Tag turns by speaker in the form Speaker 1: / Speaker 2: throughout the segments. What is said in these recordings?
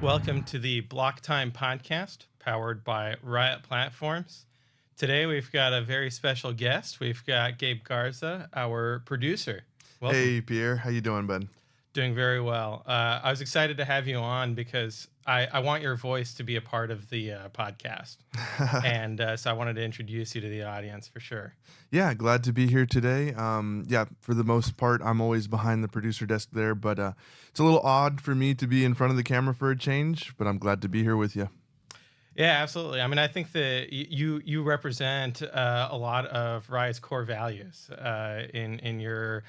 Speaker 1: Welcome to the Block Time podcast, powered by Riot Platforms. Today we've got a very special guest. We've got Gabe Garza, our producer. Welcome.
Speaker 2: Hey, Pierre. How you doing, bud?
Speaker 1: Doing very well. I was excited to have you on because I want your voice to be a part of the podcast. And so I wanted to introduce you to the audience for sure.
Speaker 2: Yeah, glad to be here today. For the most part, I'm always behind the producer desk there, but it's a little odd for me to be in front of the camera for a change, but I'm glad to be here with you.
Speaker 1: Yeah, absolutely. I mean, I think that you represent a lot of Riot's core values in your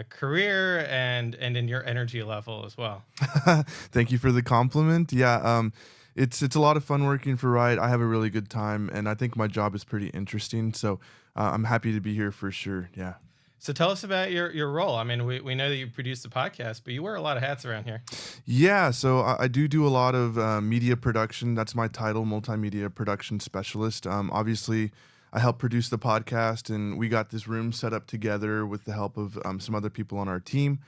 Speaker 1: career and in your energy level as well.
Speaker 2: Thank you for the compliment. Yeah, it's a lot of fun working for Riot. I have a really good time, and I think my job is pretty interesting. So I'm happy to be here for sure. Yeah.
Speaker 1: So tell us about your role. I mean, we know that you produce the podcast, but you wear a lot of hats around here.
Speaker 2: Yeah, so I do a lot of media production. That's my title, multimedia production specialist. Obviously, I help produce the podcast, and we got this room set up together with the help of some other people on our team.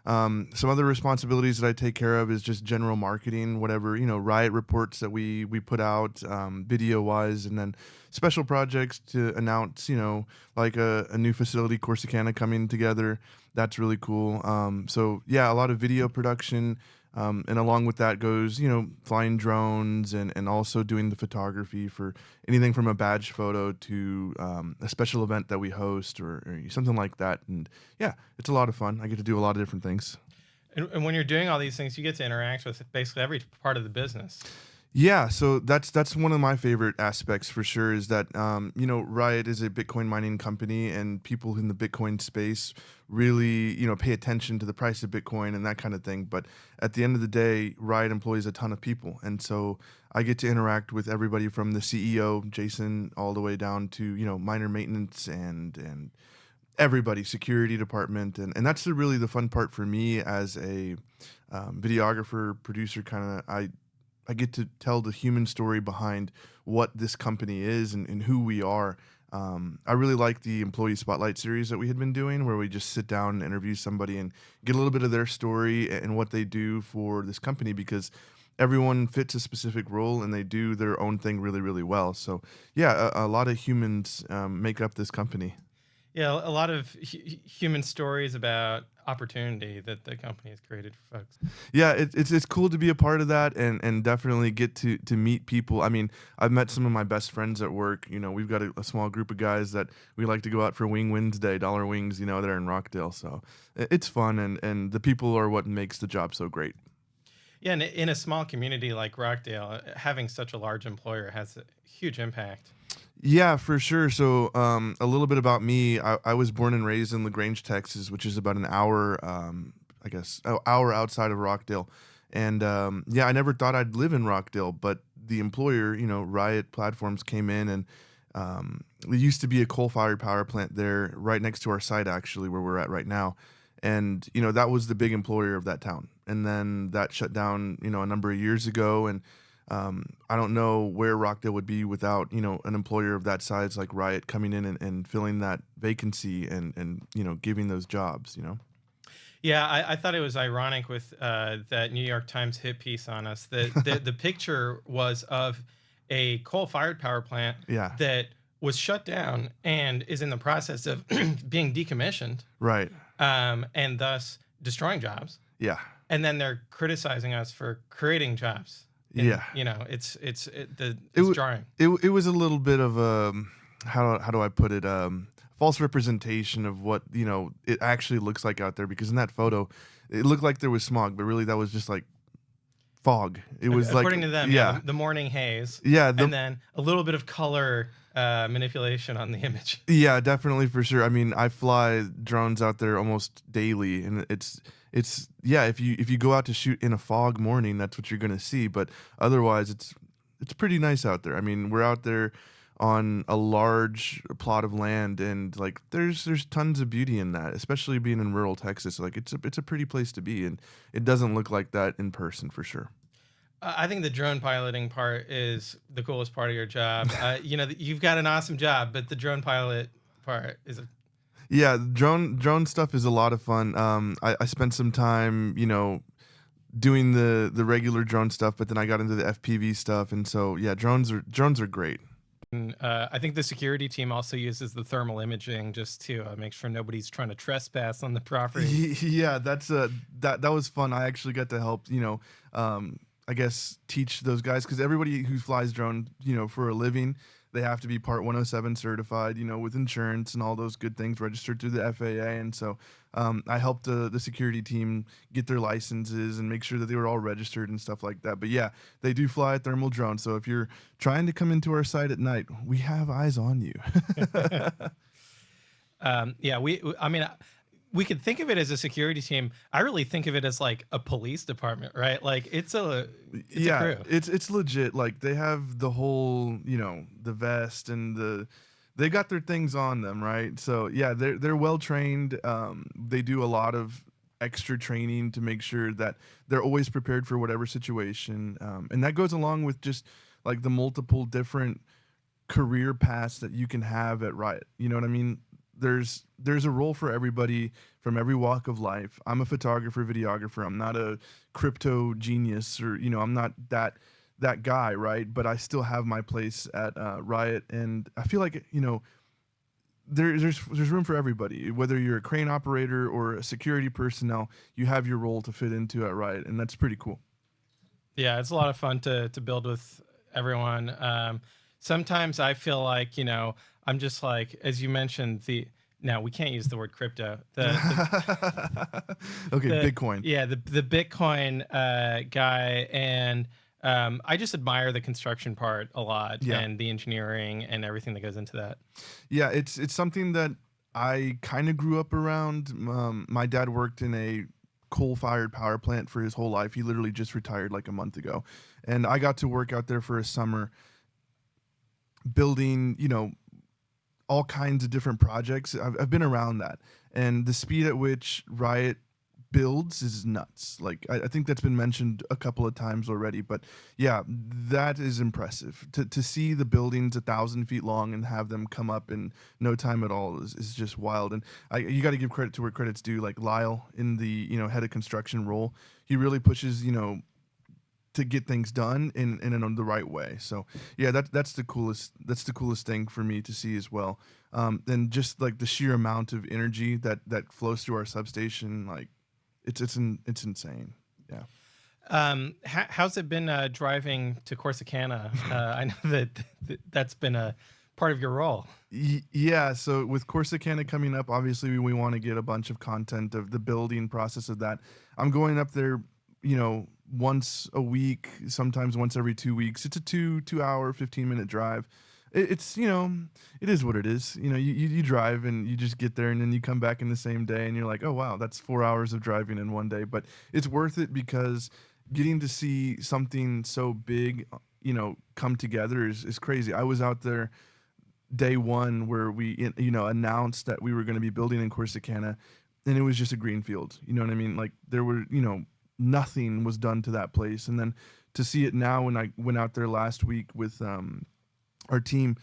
Speaker 2: Some other responsibilities that I take care of is just general marketing, whatever, Riot reports that we put out video-wise, and then special projects to announce, like a new facility, Corsicana, coming together. That's really cool. So, yeah, a lot of video production. And along with that goes, flying drones and also doing the photography for anything from a badge photo to a special event that we host or something like that. And yeah, it's a lot of fun. I get to do a lot of different things.
Speaker 1: And when you're doing all these things, you get to interact with basically every part of the business.
Speaker 2: Yeah, so that's one of my favorite aspects for sure is that, Riot is a Bitcoin mining company and people in the Bitcoin space really, pay attention to the price of Bitcoin and that kind of thing. But at the end of the day, Riot employs a ton of people. And so I get to interact with everybody from the CEO, Jason, all the way down to, miner maintenance and everybody, security department. And that's really the fun part for me as a videographer, producer kind of. I get to tell the human story behind what this company is and who we are. I really like the employee spotlight series that we had been doing where we just sit down and interview somebody and get a little bit of their story and what they do for this company because everyone fits a specific role and they do their own thing really, really well. So yeah, a lot of humans make up this company.
Speaker 1: Yeah, a lot of human stories about opportunity that the company has created for folks.
Speaker 2: Yeah, it's cool to be a part of that and definitely get to meet people. I mean, I've met some of my best friends at work. We've got a small group of guys that we like to go out for Wing Wednesday, Dollar Wings, there in Rockdale. So it's fun and the people are what makes the job so great.
Speaker 1: Yeah, and in a small community like Rockdale, having such a large employer has a huge impact.
Speaker 2: Yeah, for sure. So a little bit about me. I was born and raised in LaGrange, Texas, which is about an hour, hour outside of Rockdale. And I never thought I'd live in Rockdale, but the employer, Riot Platforms came in and there used to be a coal-fired power plant there right next to our site, actually, where we're at right now. And, that was the big employer of that town. And then that shut down, a number of years ago. And I don't know where Rockdale would be without, an employer of that size like Riot coming in and filling that vacancy and giving those jobs,
Speaker 1: Yeah, I thought it was ironic with that New York Times hit piece on us that the picture was of a coal-fired power plant that was shut down and is in the process of being decommissioned.
Speaker 2: Right.
Speaker 1: And thus destroying jobs.
Speaker 2: Yeah.
Speaker 1: And then they're criticizing us for creating jobs.
Speaker 2: And,
Speaker 1: it's jarring.
Speaker 2: It was a little bit of a how do I put it false representation of what it actually looks like out there because in that photo it looked like there was smog but really that was just like fog. It was
Speaker 1: according to them, the morning haze.
Speaker 2: Yeah,
Speaker 1: and then a little bit of color manipulation on the image.
Speaker 2: Yeah, definitely for sure. I mean, I fly drones out there almost daily, and it's if you go out to shoot in a fog morning, that's what you're gonna see. But otherwise, it's pretty nice out there. I mean, we're out there on a large plot of land, and like there's tons of beauty in that, especially being in rural Texas. Like it's a pretty place to be, and it doesn't look like that in person for sure.
Speaker 1: I think the drone piloting part is the coolest part of your job. You've got an awesome job, but the drone pilot part is
Speaker 2: Yeah, drone stuff is a lot of fun. I spent some time, doing the regular drone stuff, but then I got into the FPV stuff, and so yeah, drones are great.
Speaker 1: And, I think the security team also uses the thermal imaging just to make sure nobody's trying to trespass on the property.
Speaker 2: Yeah, that was fun. I actually got to help, I guess teach those guys because everybody who flies drone, for a living, they have to be Part 107 certified, with insurance and all those good things registered through the FAA. And so I helped the security team get their licenses and make sure that they were all registered and stuff like that. But yeah, they do fly a thermal drone. So if you're trying to come into our site at night, we have eyes on you.
Speaker 1: Yeah, I mean, we could think of it as a security team. I really think of it as like a police department, right? Like it's a
Speaker 2: Yeah,
Speaker 1: crew.
Speaker 2: it's legit. Like they have the whole, the vest and they got their things on them, right? So yeah, they're well trained. They do a lot of extra training to make sure that they're always prepared for whatever situation. And that goes along with just like the multiple different career paths that you can have at Riot. You know what I mean? There's a role for everybody from every walk of life. I'm a photographer, videographer. I'm not a crypto genius or I'm not that guy, right? But I still have my place at Riot, and I feel like there's room for everybody. Whether you're a crane operator or a security personnel, you have your role to fit into at Riot, and that's pretty cool.
Speaker 1: Yeah, it's a lot of fun to build with everyone. Sometimes I feel like, I'm just like, as you mentioned, now we can't use the word crypto.
Speaker 2: Okay, Bitcoin.
Speaker 1: Yeah, the Bitcoin guy, and I just admire the construction part a lot,
Speaker 2: Yeah.
Speaker 1: and the engineering and everything that goes into that.
Speaker 2: Yeah, it's something that I kind of grew up around. My dad worked in a coal-fired power plant for his whole life. He literally just retired like a month ago, and I got to work out there for a summer building, all kinds of different projects. I've been around that, and the speed at which Riot builds is nuts. Like I think that's been mentioned a couple of times already, but yeah, that is impressive. To see the buildings 1,000 feet long and have them come up in no time at all is just wild. And you got to give credit to where credit's due. Like Lyle in the head of construction role, he really pushes to get things done in the right way. So yeah, that's the coolest thing for me to see as well. And just like the sheer amount of energy that flows through our substation, like it's insane. Yeah.
Speaker 1: How's it been driving to Corsicana? I know that's been a part of your role.
Speaker 2: Yeah, so with Corsicana coming up, obviously we want to get a bunch of content of the building process of that. I'm going up there, once a week, sometimes once every 2 weeks. It's a 2 hour, 15-minute drive. It's it is what it is. You drive and you just get there, and then you come back in the same day, and you're like, oh wow, that's 4 hours of driving in one day. But it's worth it because getting to see something so big, come together is crazy. I was out there day one where we announced that we were going to be building in Corsicana, and it was just a green field. You know what I mean? Like there were nothing was done to that place. And then to see it now, when I went out there last week with our team,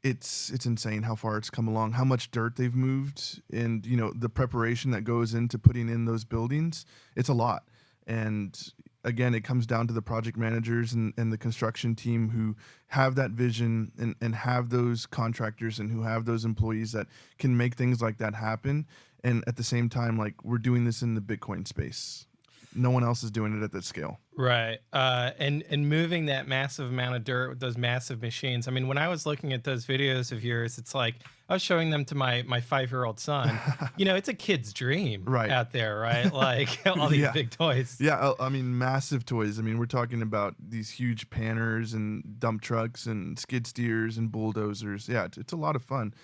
Speaker 2: it's insane how far it's come along, how much dirt they've moved, and the preparation that goes into putting in those buildings. It's a lot. And again, it comes down to the project managers and the construction team who have that vision and have those contractors and who have those employees that can make things like that happen. And at the same time, like, we're doing this in the Bitcoin space. No one else is doing it at that scale.
Speaker 1: Right. And moving that massive amount of dirt with those massive machines. I mean, when I was looking at those videos of yours, it's like I was showing them to my 5-year-old son. It's a kid's dream
Speaker 2: Right.
Speaker 1: out there, right? Like all these
Speaker 2: Yeah.
Speaker 1: big toys.
Speaker 2: Yeah, I mean, massive toys. I mean, we're talking about these huge panners and dump trucks and skid steers and bulldozers. Yeah, it's a lot of fun.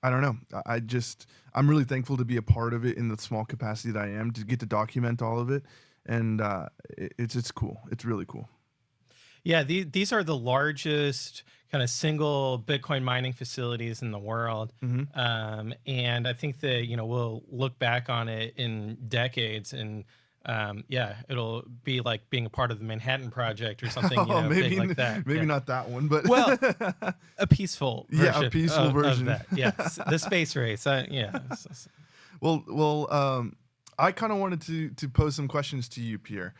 Speaker 2: I don't know. I'm really thankful to be a part of it in the small capacity that I am, to get to document all of it. And it's cool. It's really cool.
Speaker 1: Yeah, these are the largest kind of single Bitcoin mining facilities in the world.
Speaker 2: Mm-hmm.
Speaker 1: And I think that, we'll look back on it in decades and yeah, it'll be like being a part of the Manhattan Project or something,
Speaker 2: Oh, maybe
Speaker 1: big like that.
Speaker 2: maybe
Speaker 1: Yeah.
Speaker 2: not that one, but
Speaker 1: Well, a peaceful
Speaker 2: yeah, a
Speaker 1: version
Speaker 2: peaceful
Speaker 1: of
Speaker 2: version.
Speaker 1: that. Yes, the space race. Yeah.
Speaker 2: I kind of wanted to pose some questions to you, Pierre.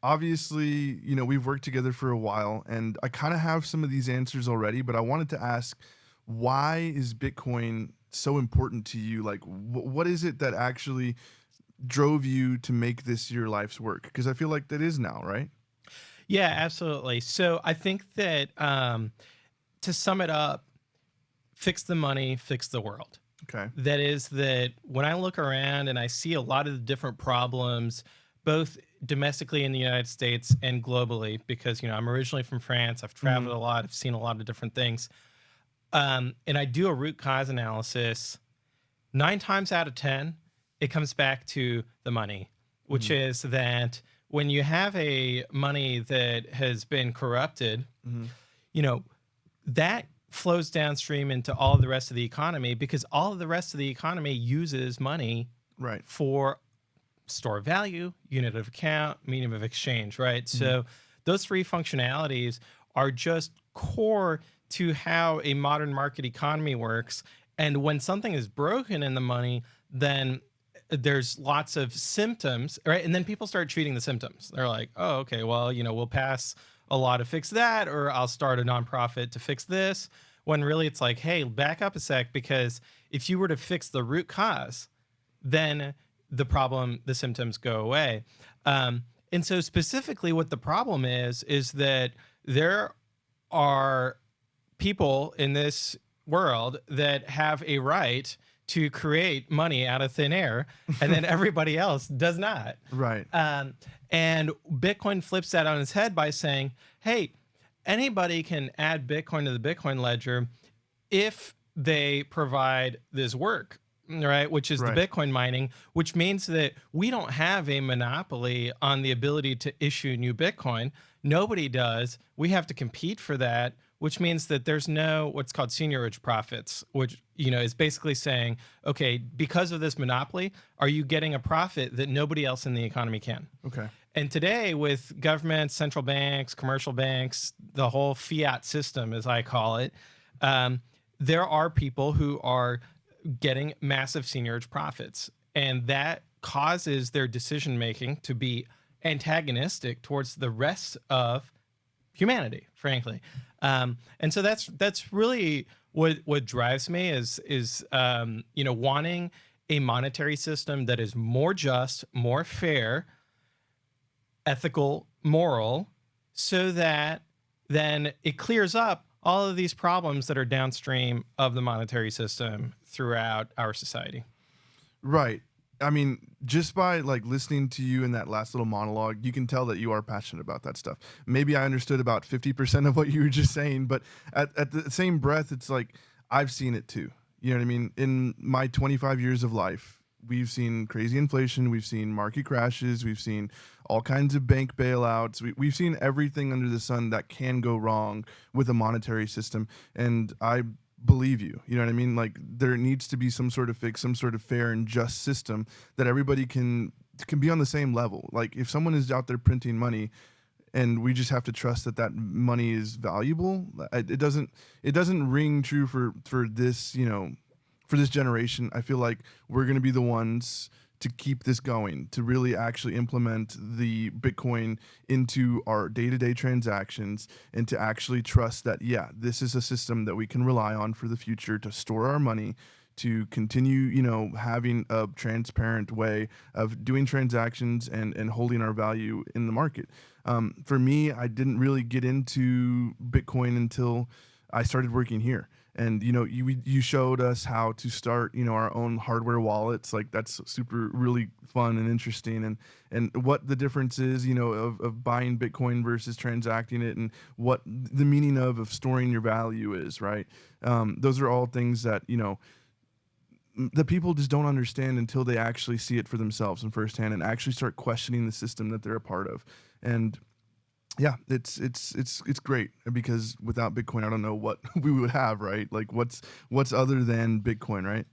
Speaker 2: Obviously, we've worked together for a while, and I kind of have some of these answers already, but I wanted to ask, why is Bitcoin so important to you? Like, what is it that actually drove you to make this your life's work? Because I feel like that is now, right?
Speaker 1: Yeah, absolutely. So I think that to sum it up, fix the money, fix the world.
Speaker 2: Okay.
Speaker 1: That is that when I look around and I see a lot of the different problems, both domestically in the United States and globally, because I'm originally from France, I've traveled a lot, I've seen a lot of different things, and I do a root cause analysis. 9 times out of 10, it comes back to the money, which is that when you have a money that has been corrupted, that flows downstream into all of the rest of the economy, because all of the rest of the economy uses money
Speaker 2: Right.
Speaker 1: for store of value, unit of account, medium of exchange, right? So those 3 functionalities are just core to how a modern market economy works. And when something is broken in the money, then there's lots of symptoms, right? And then people start treating the symptoms. They're like, oh, okay, well, we'll pass a law to fix that, or I'll start a nonprofit to fix this. When really it's like, hey, back up a sec, because if you were to fix the root cause, then the symptoms go away. And so specifically what the problem is that there are people in this world that have a right to create money out of thin air, and then everybody else does not.
Speaker 2: Right.
Speaker 1: And Bitcoin flips that on its head by saying, hey, anybody can add Bitcoin to the Bitcoin ledger if they provide this work, right? Which is the Bitcoin mining, which means that we don't have a monopoly on the ability to issue new Bitcoin. Nobody does. We have to compete for that, which means that there's no what's called seigniorage profits, which is basically saying, okay, because of this monopoly, are you getting a profit that nobody else in the economy can?
Speaker 2: Okay.
Speaker 1: And today, with governments, central banks, commercial banks, the whole fiat system, as I call it, there are people who are getting massive seigniorage profits, and that causes their decision making to be antagonistic towards the rest of humanity, frankly. And so that's really what drives me is wanting a monetary system that is more just, more fair, ethical, moral, so that then it clears up all of these problems that are downstream of the monetary system throughout our society.
Speaker 2: Right. I mean, just by like listening to you in that last little monologue, you can tell that you are passionate about that stuff. Maybe I understood about 50% of what you were just saying, but at the same breath, it's like, I've seen it too. You know what I mean? In my 25 years of life, we've seen crazy inflation. We've seen market crashes. We've seen all kinds of bank bailouts. We've seen everything under the sun that can go wrong with a monetary system. And I believe you know what I mean? Like, there needs to be some sort of fix, some sort of fair and just system that everybody can be on the same level. Like, if someone is out there printing money and we just have to trust that that money is valuable, it doesn't ring true for this, for this generation. I feel like we're going to be the ones to keep this going, to really actually implement the Bitcoin into our day-to-day transactions, and to actually trust that, yeah, this is a system that we can rely on for the future to store our money, to continue, having a transparent way of doing transactions and holding our value in the market. For me, I didn't really get into Bitcoin until I started working here. And, you showed us how to start, our own hardware wallets. Like, that's super, really fun and interesting. And what the difference is, of buying Bitcoin versus transacting it, and what the meaning of storing your value is, right? Those are all things that, the people just don't understand until they actually see it for themselves and firsthand, and actually start questioning the system that they're a part of. And yeah, it's great, because without Bitcoin, I don't know what we would have, right? Like, what's other than Bitcoin, right?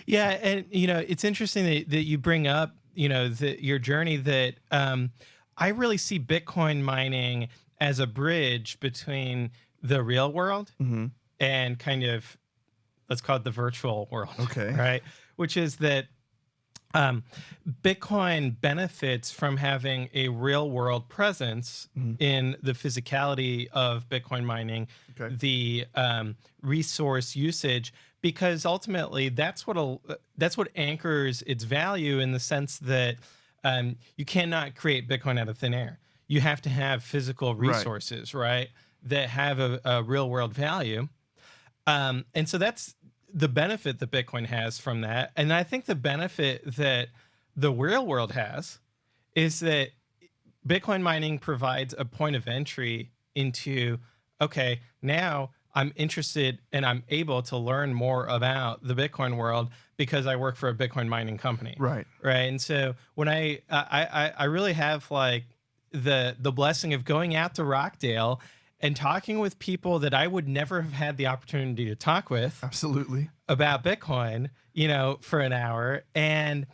Speaker 1: Yeah, and it's interesting that you bring up your journey, that I really see Bitcoin mining as a bridge between the real world and kind of, let's call it the virtual world.
Speaker 2: Okay.
Speaker 1: Right. Which is that Bitcoin benefits from having a real world presence in the physicality of Bitcoin mining, the resource usage, because ultimately that's what anchors its value, in the sense that you cannot create Bitcoin out of thin air. You have to have physical resources, right, that have a real world value. And so that's the benefit that Bitcoin has from that. And I think the benefit that the real world has is that Bitcoin mining provides a point of entry into, okay, now I'm interested and I'm able to learn more about the Bitcoin world because I work for a Bitcoin mining company.
Speaker 2: Right.
Speaker 1: Right. And so when I really have like the blessing of going out to Rockdale and talking with people that I would never have had the opportunity to talk with.
Speaker 2: Absolutely.
Speaker 1: About Bitcoin, for an hour. And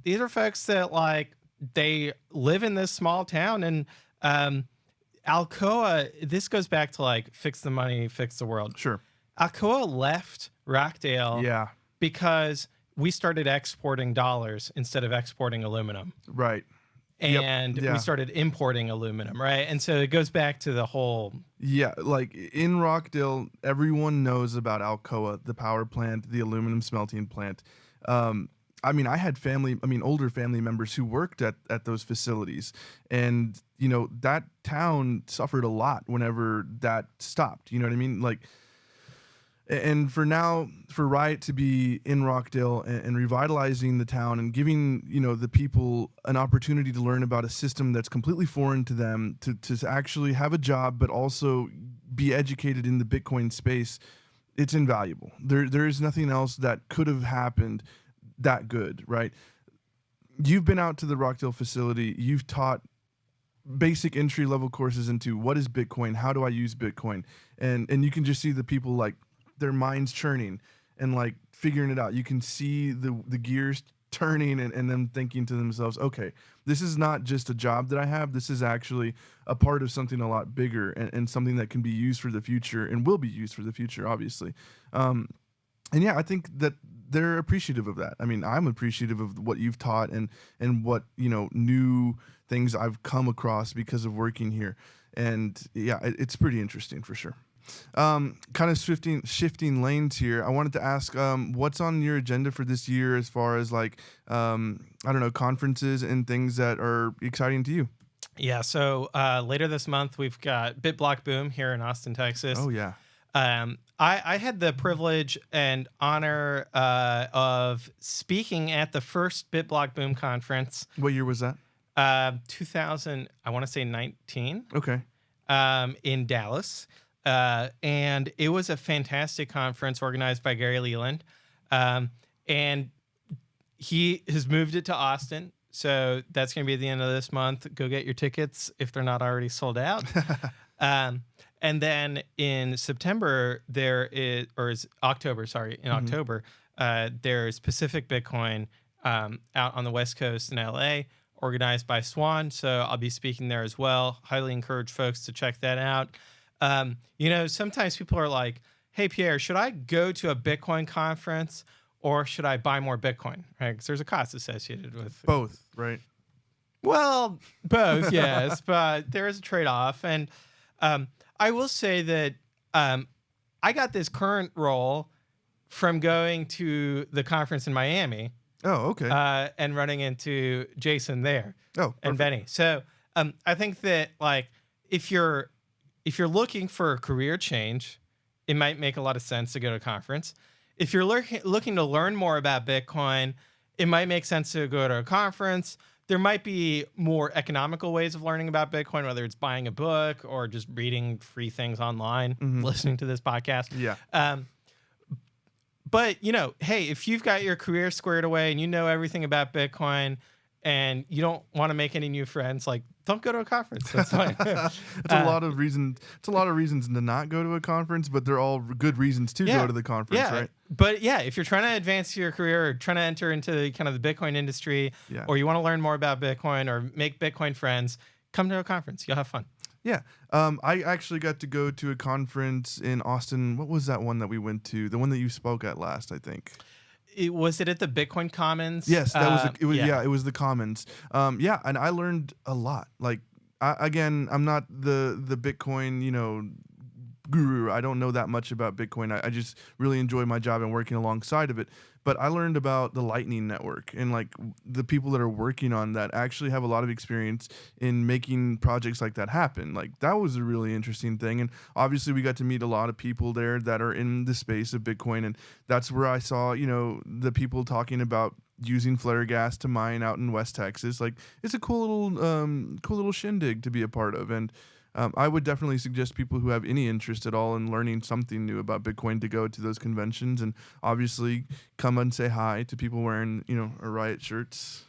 Speaker 1: these are folks that, like, they live in this small town, and Alcoa, this goes back to like fix the money, fix the world.
Speaker 2: Sure.
Speaker 1: Alcoa left Rockdale because we started exporting dollars instead of exporting aluminum.
Speaker 2: Right.
Speaker 1: And we started importing aluminum, right? And so it goes back to the whole...
Speaker 2: Yeah, like in Rockdale, everyone knows about Alcoa, the power plant, the aluminum smelting plant. I mean, I had older family members who worked at those facilities. And, that town suffered a lot whenever that stopped. You know what I mean? Like... And for Riot to be in Rockdale and revitalizing the town and giving, the people an opportunity to learn about a system that's completely foreign to them, to actually have a job, but also be educated in the Bitcoin space, it's invaluable. There is nothing else that could have happened that good, right? You've been out to the Rockdale facility. You've taught basic entry-level courses into what is Bitcoin, how do I use Bitcoin, and you can just see the people, like, their minds churning and like figuring it out. You can see the gears turning and them thinking to themselves, okay, this is not just a job that I have. This is actually a part of something a lot bigger and something that can be used for the future and will be used for the future, obviously. And yeah, I think that they're appreciative of that. I mean, I'm appreciative of what you've taught and what, new things I've come across because of working here. And yeah, it's pretty interesting for sure. Kind of shifting lanes here. I wanted to ask, what's on your agenda for this year as far as like, conferences and things that are exciting to you?
Speaker 1: Yeah. So later this month, we've got BitBlock Boom here in Austin, Texas.
Speaker 2: Oh yeah.
Speaker 1: I had the privilege and honor of speaking at the first BitBlock Boom conference.
Speaker 2: What year was that?
Speaker 1: 2000, I want to say 19.
Speaker 2: Okay.
Speaker 1: In Dallas. And it was a fantastic conference organized by Gary Leland. And he has moved it to Austin. So that's going to be at the end of this month. Go get your tickets if they're not already sold out. And then in September, October, there's Pacific Bitcoin out on the West Coast in LA, organized by Swan. So I'll be speaking there as well. Highly encourage folks to check that out. Sometimes people are like, hey, Pierre, should I go to a Bitcoin conference or should I buy more Bitcoin? Right? Because there's a cost associated with
Speaker 2: both, right?
Speaker 1: Well, both, yes, but there is a trade-off. And I will say that I got this current role from going to the conference in Miami.
Speaker 2: Oh, okay.
Speaker 1: And running into Jason there.
Speaker 2: Oh, perfect.
Speaker 1: And Benny. So I think that, like, if you're looking for a career change, it might make a lot of sense to go to a conference. If you're looking to learn more about Bitcoin, it might make sense to go to a conference. There might be more economical ways of learning about Bitcoin, whether it's buying a book or just reading free things online, listening to this podcast.
Speaker 2: Yeah.
Speaker 1: But, hey, if you've got your career squared away and you know everything about Bitcoin and you don't want to make any new friends, like, don't go to a conference. That's fine.
Speaker 2: It's a lot of reasons. It's a lot of reasons to not go to a conference, but they're all good reasons to go to the conference, right?
Speaker 1: But yeah, if you're trying to advance your career or trying to enter into kind of the Bitcoin industry, or you want to learn more about Bitcoin or make Bitcoin friends, come to a conference. You'll have fun.
Speaker 2: Yeah. I actually got to go to a conference in Austin. What was that one that we went to? The one that you spoke at last, I think.
Speaker 1: Was it at the Bitcoin Commons?
Speaker 2: Yes, that was. It was. Yeah, it was the Commons. Yeah, and I learned a lot. Like, again, I'm not the Bitcoin, guru. I don't know that much about Bitcoin. I just really enjoy my job and working alongside of it. But I learned about the Lightning Network and like the people that are working on that actually have a lot of experience in making projects like that happen. Like that was a really interesting thing. And obviously we got to meet a lot of people there that are in the space of Bitcoin. And that's where I saw, the people talking about using flare gas to mine out in West Texas. Like it's a cool little shindig to be a part of. And I would definitely suggest people who have any interest at all in learning something new about Bitcoin to go to those conventions and obviously come and say hi to people wearing, a Riot shirts.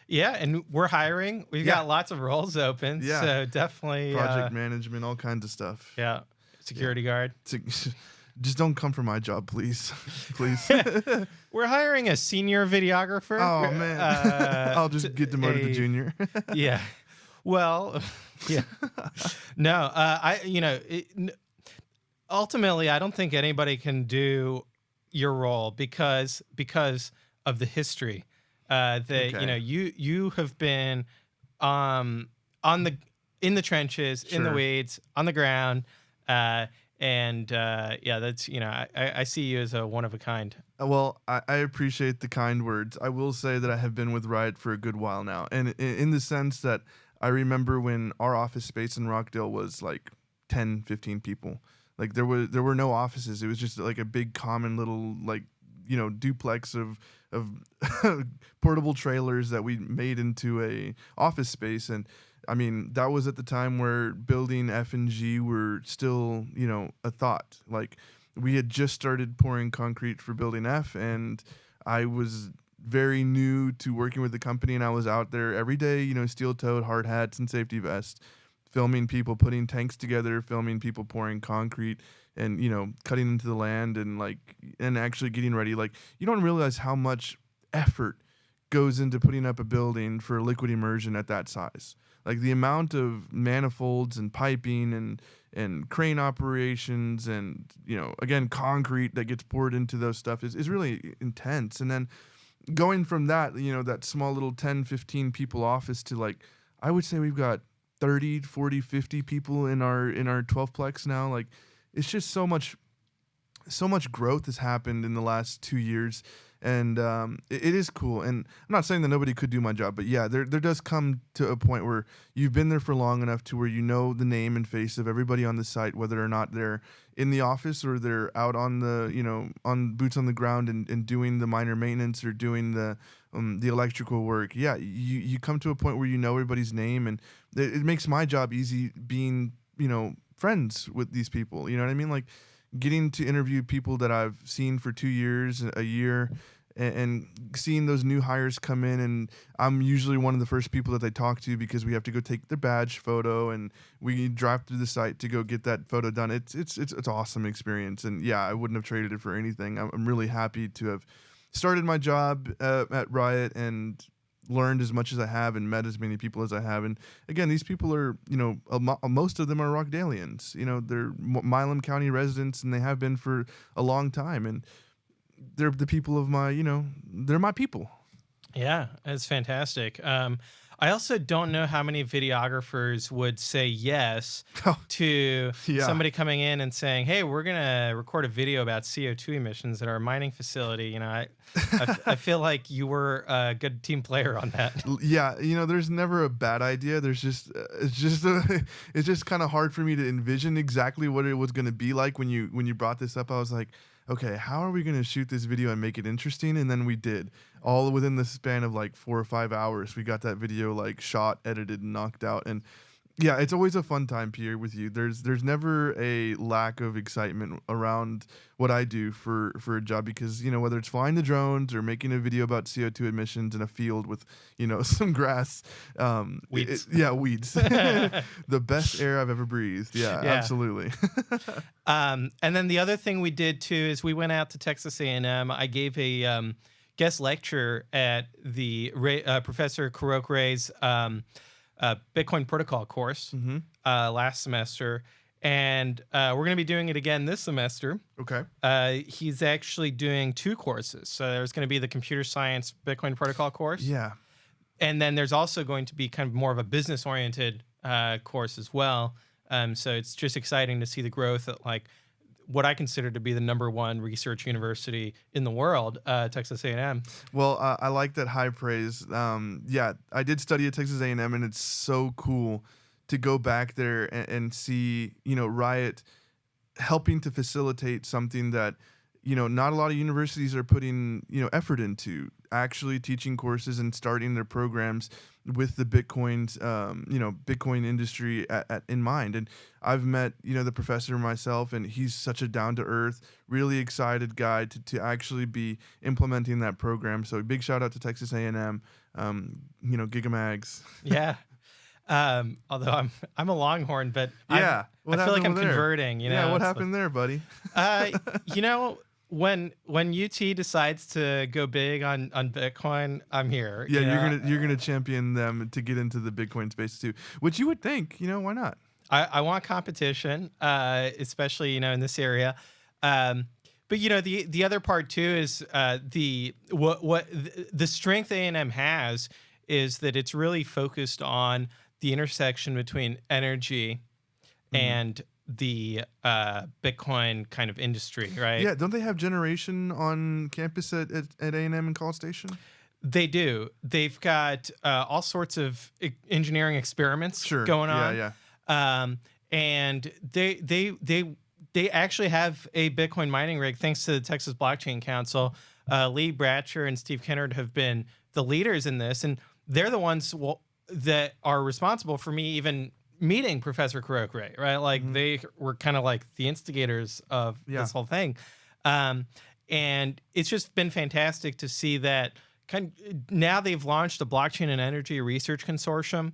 Speaker 1: Yeah, and we're hiring. We've got lots of roles open. Yeah. So definitely
Speaker 2: project management, all kinds of stuff.
Speaker 1: Yeah. Security guard.
Speaker 2: Just don't come for my job, please. Please.
Speaker 1: We're hiring a senior videographer.
Speaker 2: Oh, man. I'll just get demoted to junior.
Speaker 1: Yeah. Well, yeah. No, ultimately, I don't think anybody can do your role because of the history that you have been in the trenches, in the weeds, on the ground, and that's I see you as a one of a kind.
Speaker 2: Well, I appreciate the kind words. I will say that I have been with Riot for a good while now, and in the sense that I remember when our office space in Rockdale was like 10, 15 people. Like there were no offices. It was just like a big common little duplex of portable trailers that we made into a office space. And I mean, that was at the time where building F and G were still, a thought. Like we had just started pouring concrete for building F, and I was very new to working with the company, and I was out there every day, steel-toed, hard hats, and safety vests, filming people putting tanks together, filming people pouring concrete, and cutting into the land, and actually getting ready. Like you don't realize how much effort goes into putting up a building for liquid immersion at that size. Like the amount of manifolds and piping and crane operations and again concrete that gets poured into those stuff is really intense. And then going from that, that small little 10, 15 people office to like, I would say we've got 30, 40, 50 people in our 12plex now. Like it's just so much growth has happened in the last 2 years. And it is cool. And I'm not saying that nobody could do my job, but yeah, there does come to a point where you've been there for long enough to where you know the name and face of everybody on the site, whether or not they're in the office or they're out on the, on boots on the ground and doing the minor maintenance or doing the electrical work. Yeah, you come to a point where you know everybody's name, and it makes my job easy being, friends with these people. You know what I mean? Like, getting to interview people that I've seen for 2 years, a year, and seeing those new hires come in, and I'm usually one of the first people that they talk to because we have to go take their badge photo, and we drive through the site to go get that photo done. It's an awesome experience, and yeah, I wouldn't have traded it for anything. I'm really happy to have started my job at Riot and learned as much as I have and met as many people as I have. And again, these people are, most of them are Rockdalians. They're Milam County residents, and they have been for a long time. And they're the people of my, they're my people.
Speaker 1: Yeah, it's fantastic. I also don't know how many videographers would say yes to somebody coming in and saying, "Hey, we're gonna record a video about CO2 emissions at our mining facility." I feel like you were a good team player on that.
Speaker 2: Yeah, there's never a bad idea. There's just it's just kind of hard for me to envision exactly what it was gonna be like when you brought this up. I was like, okay, how are we going to shoot this video and make it interesting? And then we did. All within the span of like 4 or 5 hours, we got that video like shot, edited, and knocked out. And Yeah, it's always a fun time, Pierre, with you. There's never a lack of excitement around what I do for a job because, whether it's flying the drones or making a video about CO2 emissions in a field with, some grass,
Speaker 1: Weeds.
Speaker 2: weeds. The best air I've ever breathed. Yeah,
Speaker 1: Yeah.
Speaker 2: absolutely.
Speaker 1: And then the other thing we did too is we went out to Texas A&M. I gave a guest lecture at the Professor Kurokre's Bitcoin protocol course last semester, and we're going to be doing it again this semester.
Speaker 2: Okay.
Speaker 1: He's actually doing 2 courses. So there's going to be the computer science Bitcoin protocol course.
Speaker 2: Yeah.
Speaker 1: And then there's also going to be kind of more of a business oriented course as well. So it's just exciting to see the growth at like what I consider to be the #1 research university in the world, Texas A&M.
Speaker 2: Well, I like that high praise. Yeah, I did study at Texas A&M, and it's so cool to go back there and see, Riot helping to facilitate something that, not a lot of universities are putting, effort into, actually teaching courses and starting their programs with the Bitcoin's, Bitcoin industry in mind. And I've met, the professor myself, and he's such a down-to-earth, really excited guy to actually be implementing that program. So big shout out to Texas A&M, Gigamags.
Speaker 1: Yeah. Although I'm a Longhorn, but
Speaker 2: yeah,
Speaker 1: I feel like I'm
Speaker 2: there?
Speaker 1: converting.
Speaker 2: Yeah, what happened there, buddy?
Speaker 1: When UT decides to go big on Bitcoin, I'm here.
Speaker 2: Yeah, you're gonna champion them to get into the Bitcoin space too, which you would think, why not?
Speaker 1: I want competition, especially in this area. But the other part too is the strength A&M has is that it's really focused on the intersection between energy and the Bitcoin kind of industry, right?
Speaker 2: Yeah, don't they have generation on campus at A&M in College Station?
Speaker 1: They do. They've got all sorts of engineering experiments going on.
Speaker 2: Yeah.
Speaker 1: And they actually have a Bitcoin mining rig thanks to the Texas Blockchain Council. Lee Bratcher and Steve Kennard have been the leaders in this, and they're the ones that are responsible for me even meeting Professor Kurokre, right? Like they were kind of like the instigators of this whole thing. And it's just been fantastic to see that now they've launched a blockchain and energy research consortium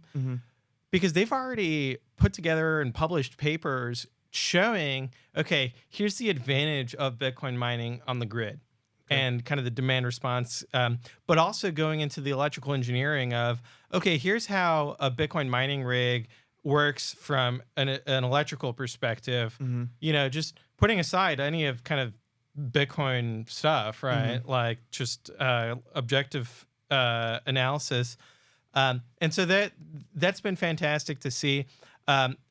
Speaker 1: because they've already put together and published papers showing, okay, here's the advantage of Bitcoin mining on the grid. And kind of the demand response, but also going into the electrical engineering of, okay, here's how a Bitcoin mining rig works from an electrical perspective, just putting aside any of kind of Bitcoin stuff, right? Like just objective analysis. And so that's been fantastic to see.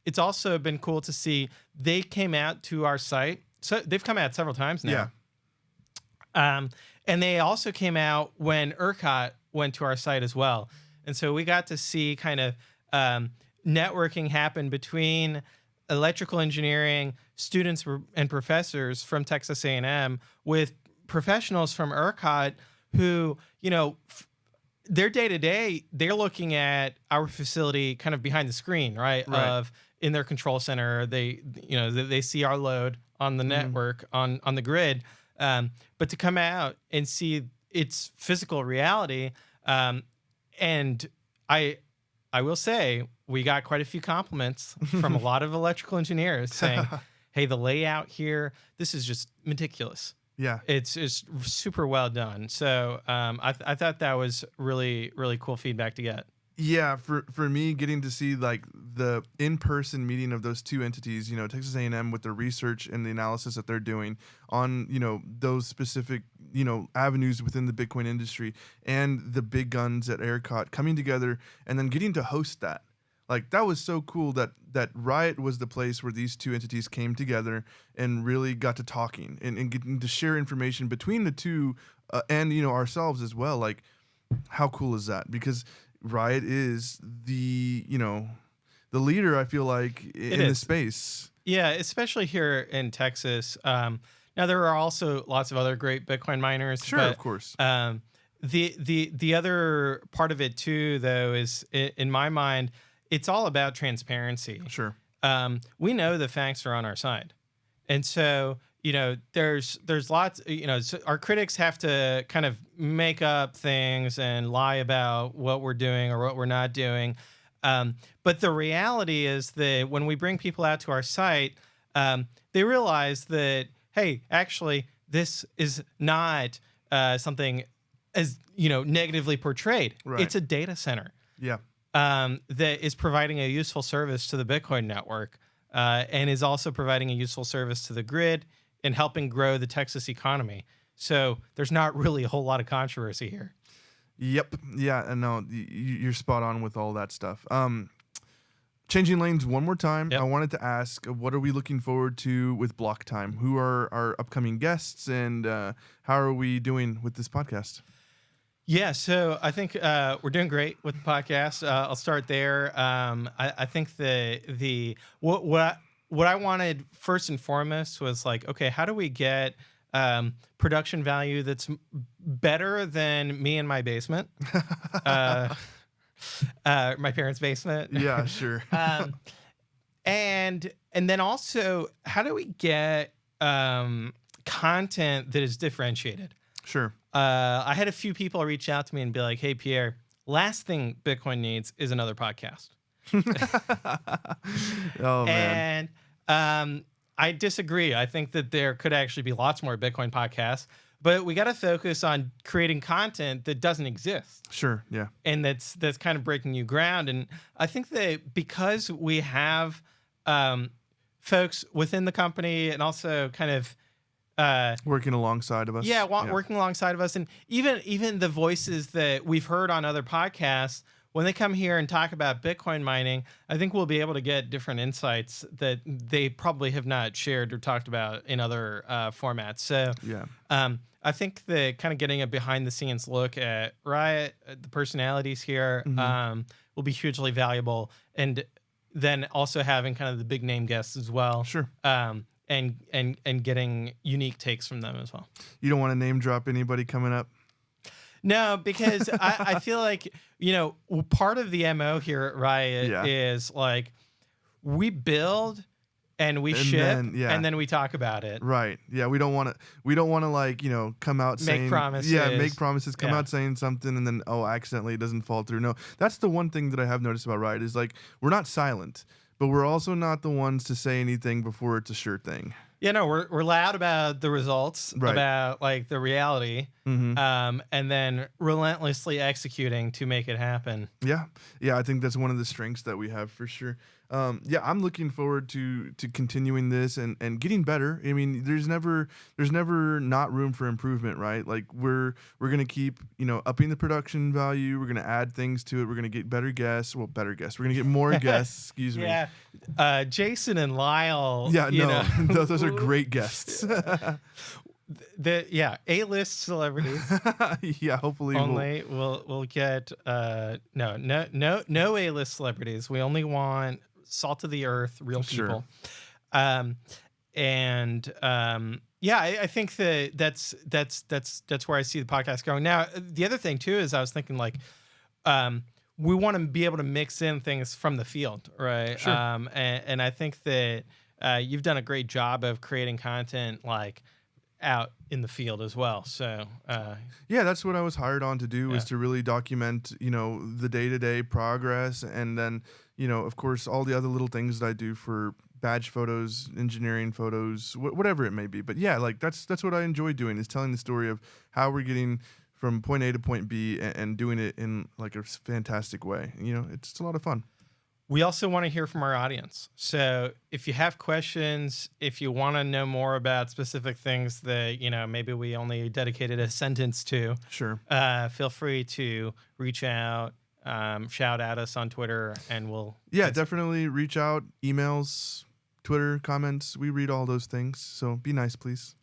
Speaker 1: It's also been cool to see they came out to our site. So they've come out several times now.
Speaker 2: Yeah.
Speaker 1: And they also came out when ERCOT went to our site as well. And so we got to see kind of networking happen between electrical engineering students and professors from Texas A&M with professionals from ERCOT who, their day-to-day, they're looking at our facility kind of behind the screen, right? Of in their control center, they see our load on the network, on the grid. But to come out and see its physical reality, and I will say we got quite a few compliments from a lot of electrical engineers saying, "Hey, the layout here, this is just meticulous.
Speaker 2: Yeah,
Speaker 1: it's super well done." So I thought that was really really cool feedback to get.
Speaker 2: Yeah, for me, getting to see like the in-person meeting of those two entities, Texas A&M with the research and the analysis that they're doing on, those specific, avenues within the Bitcoin industry, and the big guns at ERCOT coming together and then getting to host that. Like, that was so cool that Riot was the place where these two entities came together and really got to talking and getting to share information between the two and, ourselves as well. Like, how cool is that? Because Riot is the leader, I feel like, in the space.
Speaker 1: Yeah, especially here in Texas. Now there are also lots of other great Bitcoin miners.
Speaker 2: Sure,
Speaker 1: but,
Speaker 2: of course.
Speaker 1: The other part of it too, though, is in my mind, it's all about transparency.
Speaker 2: Sure.
Speaker 1: We know the facts are on our side. And so, there's lots, so our critics have to kind of make up things and lie about what we're doing or what we're not doing. But the reality is that when we bring people out to our site, they realize that, hey, actually, this is not something as, negatively portrayed.
Speaker 2: Right.
Speaker 1: It's a data center.
Speaker 2: Yeah.
Speaker 1: That is providing a useful service to the Bitcoin network and is also providing a useful service to the grid and helping grow the Texas economy. So there's not really a whole lot of controversy here.
Speaker 2: Yep. Yeah. No, you're spot on with all that stuff. Changing lanes one more time.
Speaker 1: Yep.
Speaker 2: I wanted to ask, what are we looking forward to with Block Time? Who are our upcoming guests, and how are we doing with this podcast?
Speaker 1: Yeah, so I think we're doing great with the podcast. I'll start there. I think what I wanted first and foremost was like, okay, how do we get production value that's better than me in my basement, my parents' basement?
Speaker 2: Yeah, sure.
Speaker 1: And then also, how do we get content that is differentiated?
Speaker 2: Sure.
Speaker 1: I had a few people reach out to me and be like, hey, Pierre, last thing Bitcoin needs is another podcast.
Speaker 2: Oh, man.
Speaker 1: And I disagree. I think that there could actually be lots more Bitcoin podcasts, but we got to focus on creating content that doesn't exist.
Speaker 2: Sure, yeah.
Speaker 1: And that's kind of breaking new ground. And I think that because we have folks within the company and also kind of
Speaker 2: working alongside of us.
Speaker 1: Yeah, working alongside of us. And even the voices that we've heard on other podcasts, when they come here and talk about Bitcoin mining, I think we'll be able to get different insights that they probably have not shared or talked about in other formats. So
Speaker 2: yeah.
Speaker 1: I think that kind of getting a behind the scenes look at Riot, the personalities here, will be hugely valuable. And then also having kind of the big name guests as well.
Speaker 2: Sure.
Speaker 1: And getting unique takes from them as well.
Speaker 2: You don't want to name drop anybody coming up?
Speaker 1: No, because I feel like, part of the MO here at Riot is like we build and we ship and then we talk about it.
Speaker 2: Right. Yeah. We don't want to like, come out saying
Speaker 1: make promises.
Speaker 2: Yeah. Make promises, come out saying something and then, accidentally it doesn't fall through. No, that's the one thing that I have noticed about Riot is like, we're not silent, but we're also not the ones to say anything before it's a sure thing.
Speaker 1: Yeah, no, we're loud about the results, about like the reality, and then relentlessly executing to make it happen.
Speaker 2: Yeah, I think that's one of the strengths that we have for sure. I'm looking forward to continuing this and getting better. I mean, there's never not room for improvement, right? Like we're gonna keep upping the production value. We're gonna add things to it. We're gonna get better guests. Well, better guests. We're gonna get more guests. Excuse me.
Speaker 1: Yeah, Jason and Lyle.
Speaker 2: Yeah, those are great guests.
Speaker 1: A-list celebrities.
Speaker 2: Yeah, hopefully
Speaker 1: we'll get no A-list celebrities. We only want salt of the earth, real people. I think that's where I see the podcast going. Now, the other thing too is I was thinking like we want to be able to mix in things from the field, right?
Speaker 2: Sure.
Speaker 1: And I think that you've done a great job of creating content like out in the field as well. So
Speaker 2: that's what I was hired on to do, is to really document the day-to-day progress, and then of course all the other little things that I do for badge photos, engineering photos, whatever it may be. But yeah, like that's what I enjoy doing, is telling the story of how we're getting from point A to point B and doing it in like a fantastic way. It's a lot of fun.
Speaker 1: We also want to hear from our audience. So if you have questions, if you want to know more about specific things that, maybe we only dedicated a sentence to,
Speaker 2: sure,
Speaker 1: feel free to reach out, shout at us on Twitter, and we'll...
Speaker 2: Yeah, definitely reach out, emails, Twitter, comments. We read all those things. So be nice, please.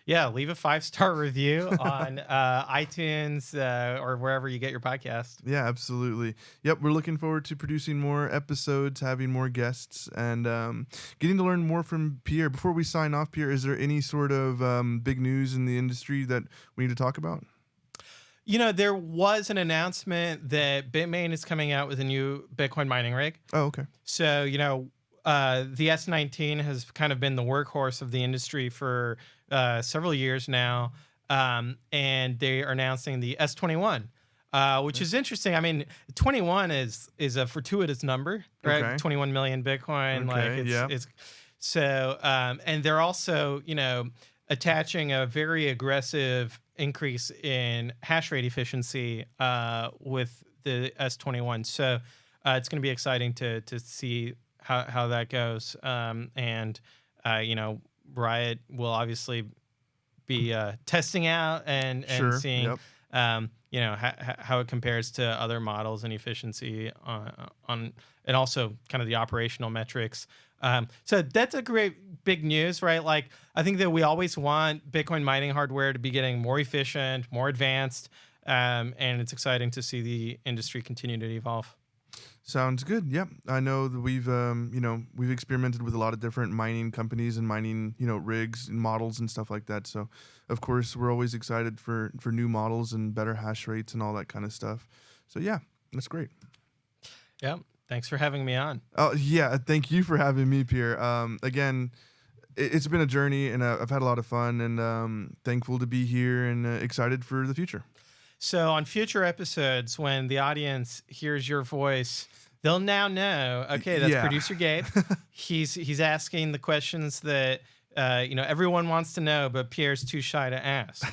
Speaker 1: Yeah, leave a 5-star review on iTunes or wherever you get your podcast.
Speaker 2: Yeah, absolutely. Yep, we're looking forward to producing more episodes, having more guests, and getting to learn more from Pierre. Before we sign off, Pierre, is there any sort of big news in the industry that we need to talk about?
Speaker 1: There was an announcement that Bitmain is coming out with a new Bitcoin mining rig.
Speaker 2: Oh, okay.
Speaker 1: So, the S19 has kind of been the workhorse of the industry for several years now. And they are announcing the S21, which is interesting. I mean, 21 is a fortuitous number, right?
Speaker 2: Okay.
Speaker 1: 21 million Bitcoin.
Speaker 2: Okay,
Speaker 1: it's so, and they're also, attaching a very aggressive increase in hash rate efficiency with the S21. So it's going to be exciting to see how that goes. And Riot will obviously be testing out and seeing how it compares to other models and efficiency on and also kind of the operational metrics. So that's a great big news, right? Like, I think that we always want Bitcoin mining hardware to be getting more efficient, more advanced, and it's exciting to see the industry continue to evolve.
Speaker 2: Sounds good. Yep. I know that we've experimented with a lot of different mining companies and mining, rigs and models and stuff like that. So, of course, we're always excited for new models and better hash rates and all that kind of stuff. So, yeah, that's great.
Speaker 1: Yeah. Thanks for having me on.
Speaker 2: Oh, yeah. Thank you for having me, Pierre. Again, it's been a journey, and I've had a lot of fun, and thankful to be here and excited for the future.
Speaker 1: So on future episodes, when the audience hears your voice, they'll now know, okay, that's producer Gabe. He's asking the questions that everyone wants to know, but Pierre's too shy to ask.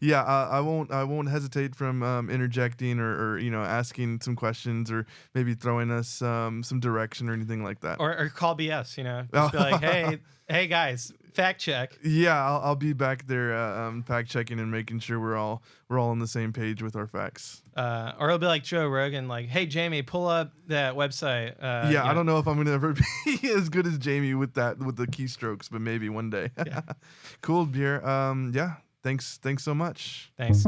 Speaker 2: Yeah, I won't hesitate from interjecting or asking some questions or maybe throwing us some direction or anything like that.
Speaker 1: Or call BS, just be like, hey guys, fact check.
Speaker 2: Yeah, I'll be back there fact checking and making sure we're all on the same page with our facts.
Speaker 1: Or it'll be like Joe Rogan, like, hey Jamie, pull up that website.
Speaker 2: I don't know if I'm gonna ever be as good as Jamie with the keystrokes, but maybe one day.
Speaker 1: Yeah.
Speaker 2: Cool, Pierre. Thanks so much.
Speaker 1: Thanks.